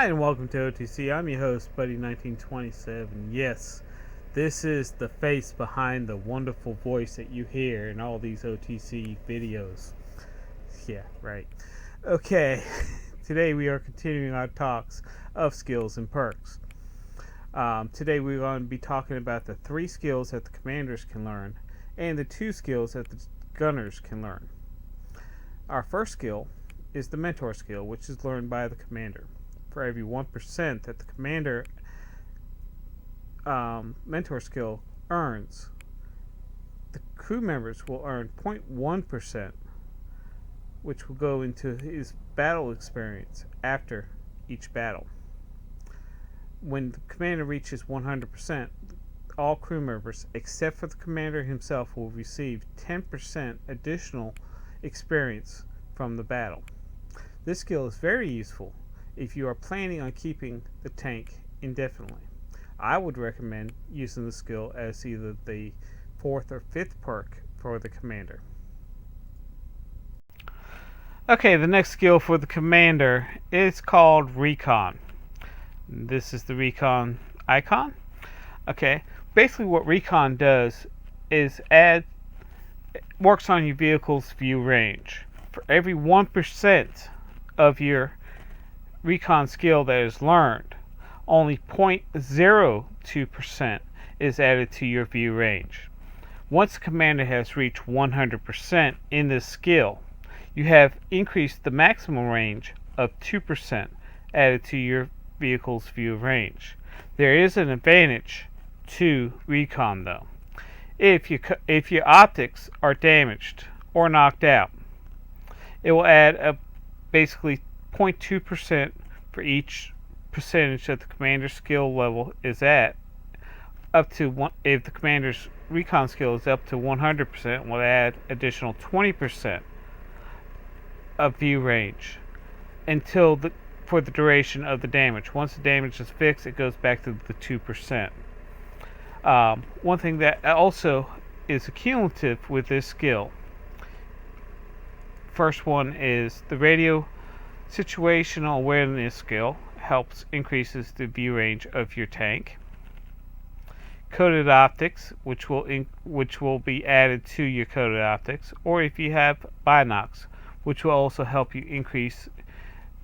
Hi and welcome to OTC. I'm your host, Buddy1927. Yes, this is the face behind the wonderful voice that you hear in all these OTC videos. Yeah, right. Okay, today we are continuing our talks of skills and perks. Today we're going to be talking about the 3 skills that the commanders can learn and the 2 skills that the gunners can learn. Our first skill is the mentor skill, which is learned by the commander. For every 1% that the commander mentor skill earns, the crew members will earn 0.1%, which will go into his battle experience after each battle. When the commander reaches 100%, all crew members, except for the commander himself, will receive 10% additional experience from the battle. This skill is very useful if you are planning on keeping the tank indefinitely. I would recommend using the skill as either the 4th or 5th perk for the commander. Okay, the next skill for the commander is called Recon. This is the Recon icon. Okay, basically what Recon does is works on your vehicle's view range. For every 1% of your Recon skill that is learned, only 0.02% is added to your view range. Once the commander has reached 100% in this skill, you have increased the maximum range of 2% added to your vehicle's view range. There is an advantage to Recon though. If your optics are damaged or knocked out, it will add basically 0.2% for each percentage that the commander's skill level is at. Up to one, if the commander's Recon skill is up to 100%, will add additional 20% of view range for the duration of the damage. Once the damage is fixed, it goes back to the 2%. One thing that also is cumulative with this skill. First one is the radio situational awareness skill, increases the view range of your tank. Coded optics, which will be added to your coded optics, or if you have binocs, which will also help you increase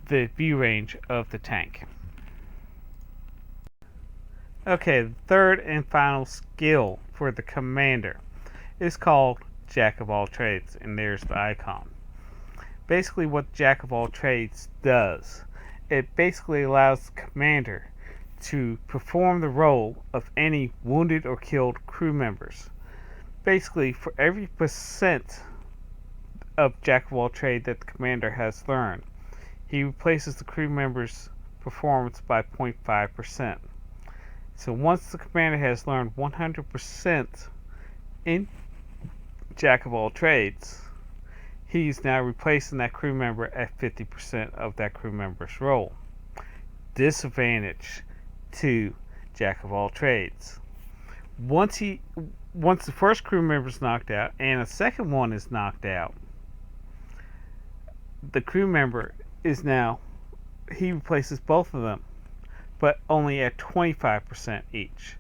the view range of the tank. Okay, the third and final skill for the commander is called Jack of all trades, and there's the icon. Basically what Jack of all trades does, it basically allows the commander to perform the role of any wounded or killed crew members. Basically, for every percent of Jack of all trades that the commander has learned, he replaces the crew member's performance by 0.5%. So once the commander has learned 100% in Jack of all trades, he's now replacing that crew member at 50% of that crew member's role. Disadvantage to Jack of all trades. Once the first crew member is knocked out and a second one is knocked out, the crew member he replaces both of them, but only at 25% each.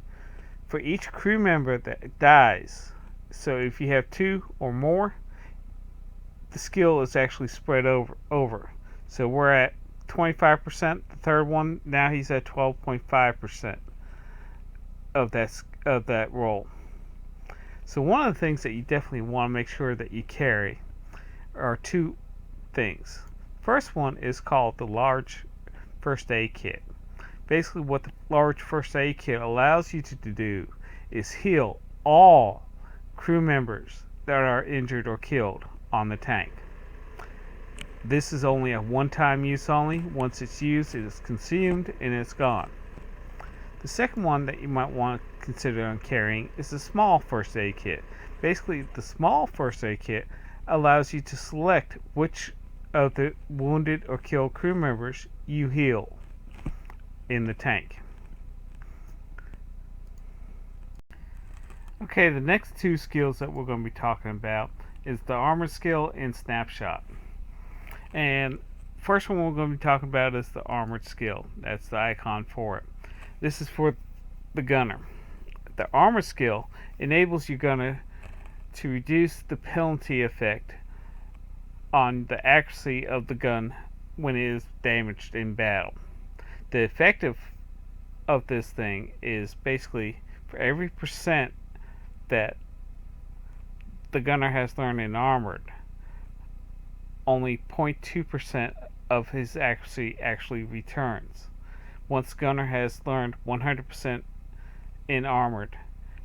For each crew member that dies, so if you have 2 or more, the skill is actually spread over. So we're at 25%. The third one, now he's at 12.5% of that roll. So one of the things that you definitely want to make sure that you carry are 2 things. First one is called the large first aid kit. Basically what the large first aid kit allows you to do is heal all crew members that are injured or killed on the tank. This is only a one-time use only. Once it's used, it is consumed and it's gone. The second one that you might want to consider on carrying is the small first aid kit. Basically, the small first aid kit allows you to select which of the wounded or killed crew members you heal in the tank. Okay, the next 2 skills that we're going to be talking about is the Armoured skill and Snapshot. And first one we're going to be talking about is the Armored skill. That's the icon for it. This is for the gunner. The Armored skill enables your gunner to reduce the penalty effect on the accuracy of the gun when it is damaged in battle. The effect of this thing is basically for every percent that the gunner has learned in Armored, only 0.2% of his accuracy actually returns. Once gunner has learned 100% in Armored,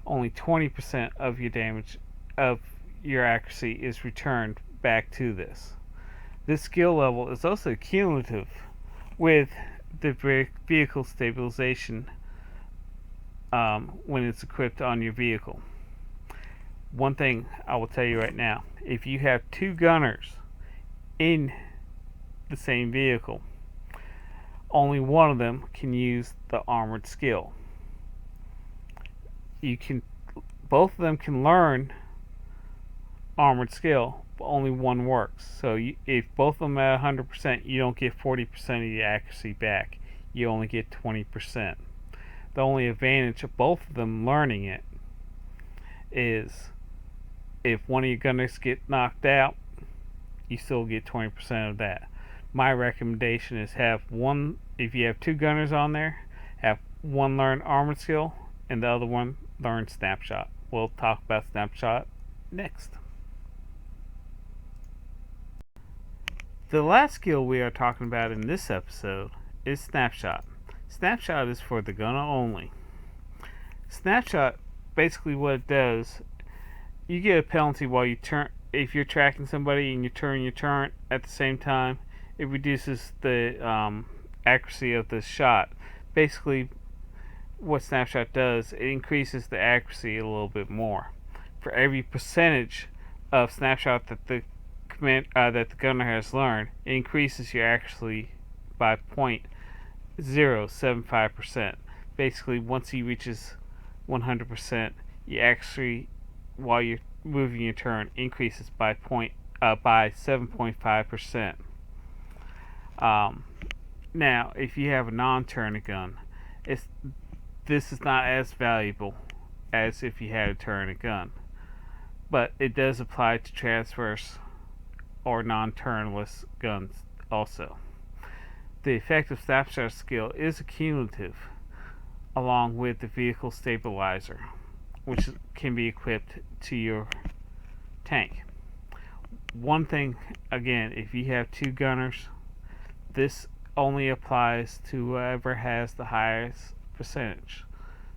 only 20% of your damage of your accuracy is returned back to this. This skill level is also cumulative with the vehicle stabilization when it's equipped on your vehicle. One thing I will tell you right now, if you have two gunners in the same vehicle, only one of them can use the Armored skill. Both of them can learn Armored skill, but only one works. So if both of them are at 100%, you don't get 40% of your accuracy back. You only get 20%. The only advantage of both of them learning it is if one of your gunners get knocked out, you still get 20% of that. My recommendation is if you have two gunners on there, have one learn Armored skill and the other one learn Snapshot. We'll talk about Snapshot next. The last skill we are talking about in this episode is Snapshot. Snapshot is for the gunner only. Snapshot, basically what it does, you get a penalty while you turn. If you're tracking somebody and you turn your turret at the same time, it reduces the accuracy of the shot. Basically, what Snapshot does, it increases the accuracy a little bit more. For every percentage of Snapshot that the gunner has learned, it increases your accuracy by 0.075%. Basically, once he reaches 100%, your accuracy while you're moving your turn increases by 7.5%. Now, if you have a non-turning gun, this is not as valuable as if you had a turning gun, but it does apply to transverse or non-turnless guns also. The effective Snapshot skill is cumulative, along with the vehicle stabilizer, which can be equipped to your tank. One thing, again, if you have two gunners, this only applies to whoever has the highest percentage.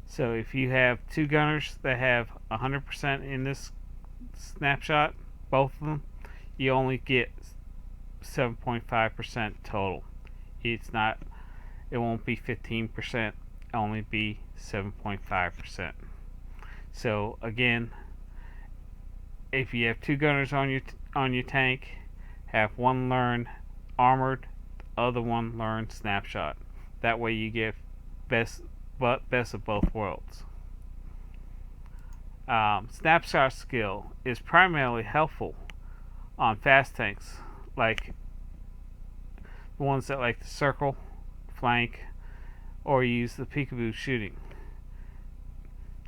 So if you have two gunners that have 100% in this Snapshot, both of them, you only get 7.5% total. It won't be 15%, only be 7.5%. So again, if you have two gunners on your tank, have one learn Armored, the other one learn Snapshot. That way you get best of both worlds. Snapshot skill is primarily helpful on fast tanks, like the ones that like to circle, flank, or use the peekaboo shooting.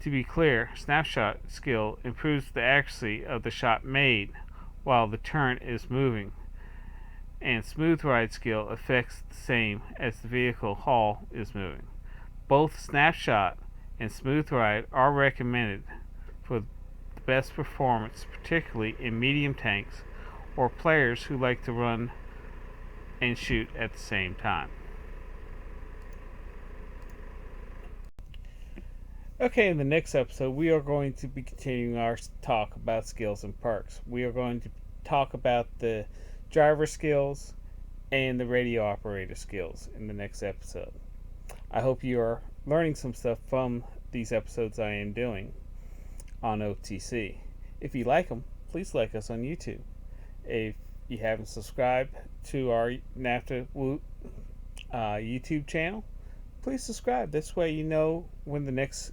To be clear, Snapshot skill improves the accuracy of the shot made while the turret is moving, and Smooth Ride skill affects the same as the vehicle hull is moving. Both Snapshot and Smooth Ride are recommended for the best performance, particularly in medium tanks or players who like to run and shoot at the same time. Okay, in the next episode, we are going to be continuing our talk about skills and perks. We are going to talk about the driver skills and the radio operator skills in the next episode. I hope you are learning some stuff from these episodes I am doing on OTC. If you like them, please like us on YouTube. If you haven't subscribed to our NAFTAwot YouTube channel, please subscribe. This way you know when the next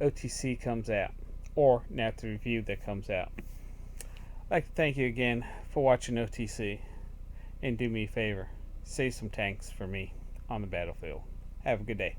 OTC comes out, or NAFTA review that comes out. I'd like to thank you again for watching OTC. And do me a favor, save some tanks for me on the battlefield. Have a good day.